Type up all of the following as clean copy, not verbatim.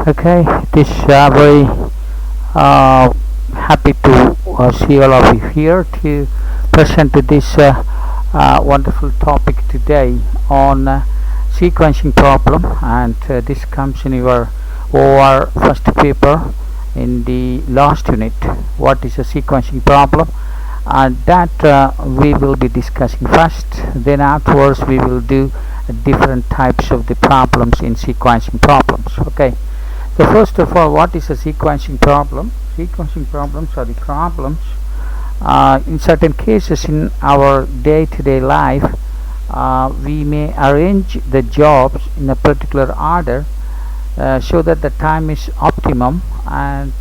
Okay, this very happy to see all of you here to present to this wonderful topic today on sequencing problem, and this comes in your OR first paper in the last unit. What is a sequencing problem? And that we will be discussing first. Then afterwards we will do different types of the problems in sequencing problems. Okay. So first of all, what is a sequencing problem? Sequencing problems are the problems in certain cases in our day-to-day life. We may arrange the jobs in a particular order so that the time is optimum, and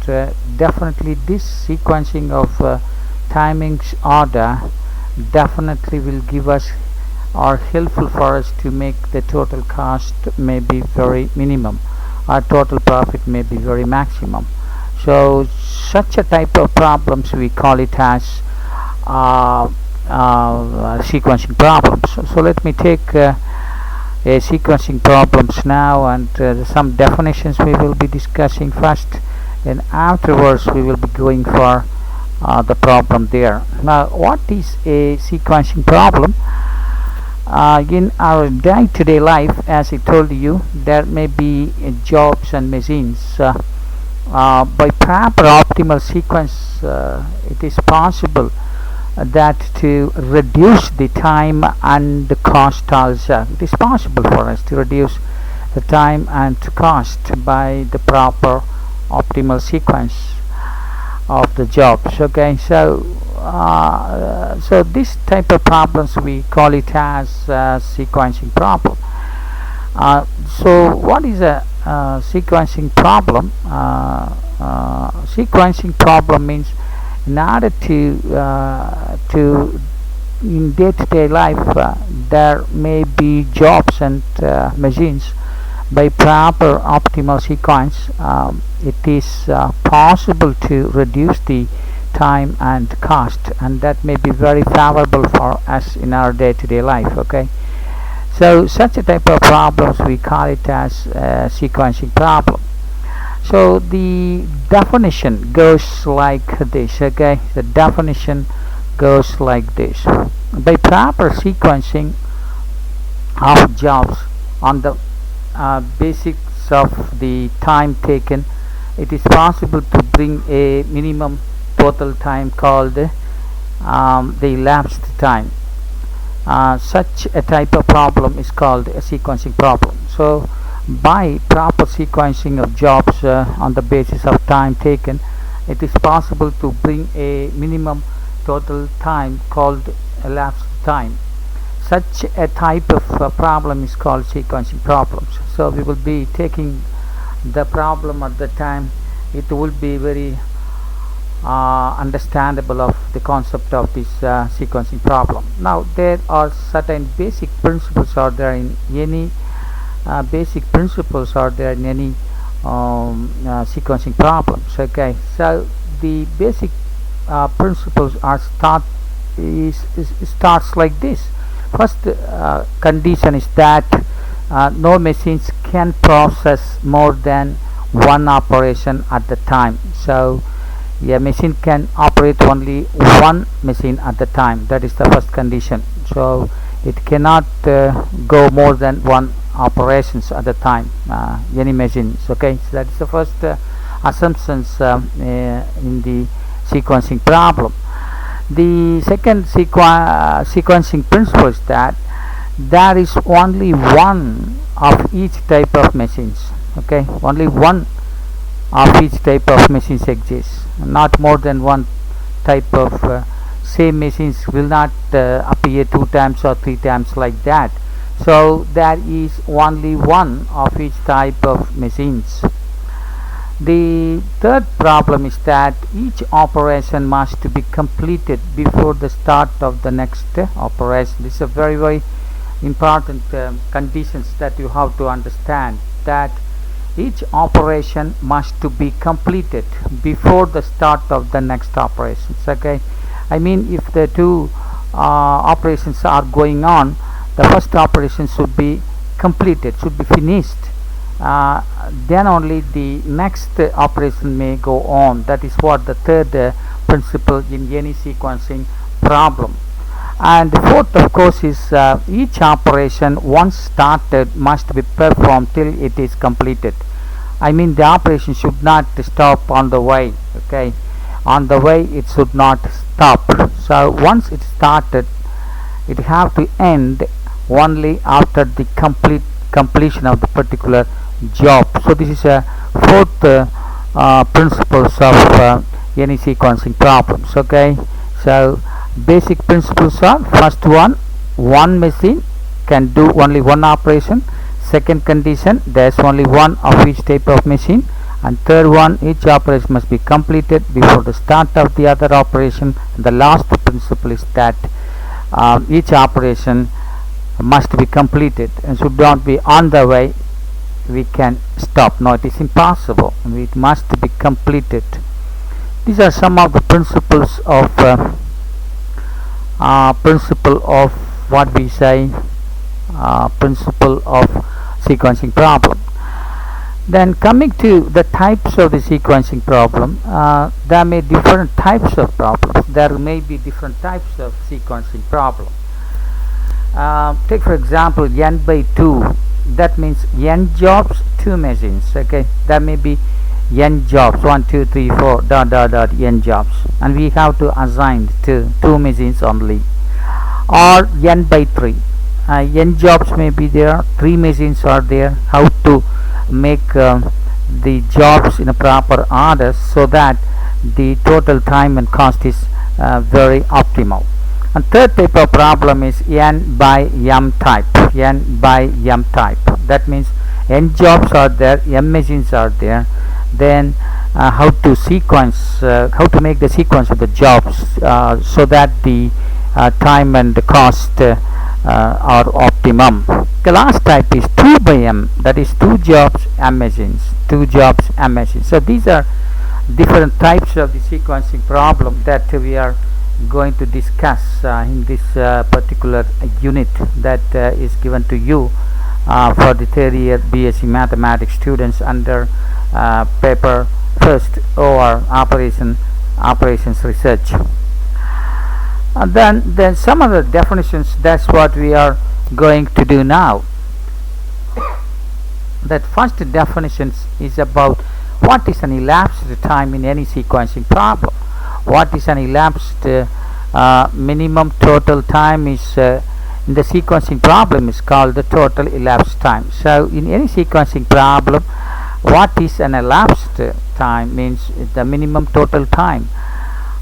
definitely this sequencing of timings order definitely will give us or helpful for us to make the total cost may be very minimum. Our total profit may be very maximum. So such a type of problems we call it as sequencing problems. So let me take a sequencing problems now, and some definitions we will be discussing first, and afterwards we will be going for the problem there. Now, what is a sequencing problem? In our day-to-day life, as I told you, there may be jobs and machines. By proper optimal sequence, it is possible that to reduce the time and the cost also. It is possible for us to reduce the time and cost by the proper optimal sequence of the jobs. Okay, so so this type of problems we call it as sequencing problem. So what is a sequencing problem? Sequencing problem means in order to in day-to-day life there may be jobs and machines. By proper optimal sequence, it is possible to reduce the time and cost, and that may be very favorable for us in our day-to-day life. Okay, so such a type of problems we call it as sequencing problem. So the definition goes like this. Okay, the definition goes like this: by proper sequencing of jobs on the basics of the time taken, it is possible to bring a minimum total time called the elapsed time. Such a type of problem is called a sequencing problem. So by proper sequencing of jobs on the basis of time taken, it is possible to bring a minimum total time called elapsed time. Such a type of problem is called sequencing problems. So we will be taking the problem at the time. It will be very understandable of the concept of this sequencing problem. Now, there are certain basic principles are there in any sequencing problems. Okay, so the basic principles are starts like this. First condition is that no machines can process more than one operation at the time. So a machine can operate only one machine at the time. That is the first condition. So it cannot go more than one operations at the time, any machines. Okay, so that is the first assumptions in the sequencing problem. The second sequencing principle is that there is only one of each type of machines. Okay, only one of each type of machines exists. Not more than one type of same machines will not appear 2 times or 3 times like that. So there is only one of each type of machines. The third problem is that each operation must be completed before the start of the next operation. This is a very, very important conditions that you have to understand, that each operation must to be completed before the start of the next operations. Okay, I mean, if the two operations are going on, the first operation should be completed, should be finished then only the next operation may go on. That is what the third principle in any sequencing problem. And the fourth, of course, is each operation once started must be performed till it is completed. I mean, the operation should not stop on the way. Okay, on the way it should not stop. So once it started, it have to end only after the completion of the particular job. So this is a fourth principles of any sequencing problems. Okay, so basic principles are: first one machine can do only one operation. Second condition, there is only one of each type of machine. And third one, each operation must be completed before the start of the other operation. And the last principle is that each operation must be completed and should not be on the way we can stop. No, it is impossible. It must be completed. These are some of the principles of what we say principle of sequencing problem. Then coming to the types of the sequencing problem, there may be different types of problems. There may be different types of sequencing problem. Take for example n by 2. That means n jobs, 2 machines. Okay, there may be n jobs, 1 2 3 4 dot dot dot n jobs, and we have to assign to 2 machines only. Or n by 3. N jobs may be there, 3 machines are there. How to make the jobs in a proper order so that the total time and cost is very optimal. And third type of problem is n by m type. N by m type. That means n jobs are there, m machines are there. Then how to sequence, how to make the sequence of the jobs so that the time and the cost are optimum. The last type is 2 by m. That is 2 jobs, m machines. 2 jobs, m machines. So these are different types of the sequencing problem that we are going to discuss in this particular unit that is given to you for the third year BSc Mathematics students under paper first, or operations research. And then some other definitions. That's what we are going to do now. That first definitions is about what is an elapsed time in any sequencing problem. What is an elapsed minimum total time is in the sequencing problem is called the total elapsed time. So in any sequencing problem, what is an elapsed time means the minimum total time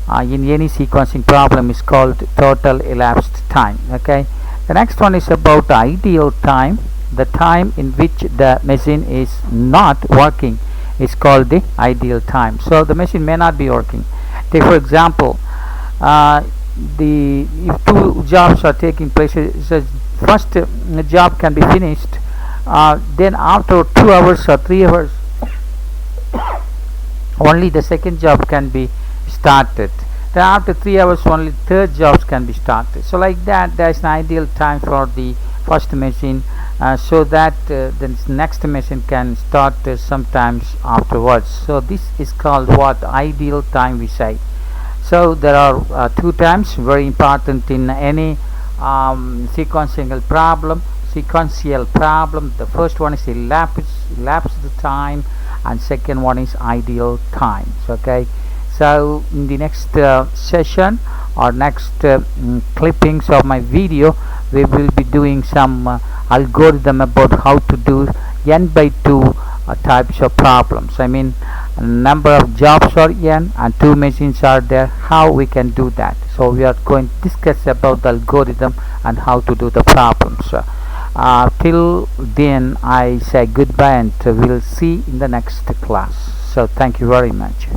in any sequencing problem is called total elapsed time. Okay, the next one is about ideal time. The time in which the machine is not working is called the ideal time. So the machine may not be working. Take for example, if 2 jobs are taking place, so first job can be finished, then after 2 hours or 3 hours only the second job can be started. Then after 3 hours only third jobs can be started. So like that, there is an ideal time for the first machine, so that the next machine can start sometimes afterwards. So this is called what? Ideal time, we say. So there are 2 times very important in any sequential problem. The first one is elapsed time, and second one is ideal time. Okay, so in the next session or next clippings of my video, we will be doing some algorithm about how to do n by 2 types of problems. I mean, number of jobs are n and 2 machines are there. How we can do that? So we are going to discuss about the algorithm and how to do the problems. Till then, I say goodbye, and we'll see in the next class. So thank you very much.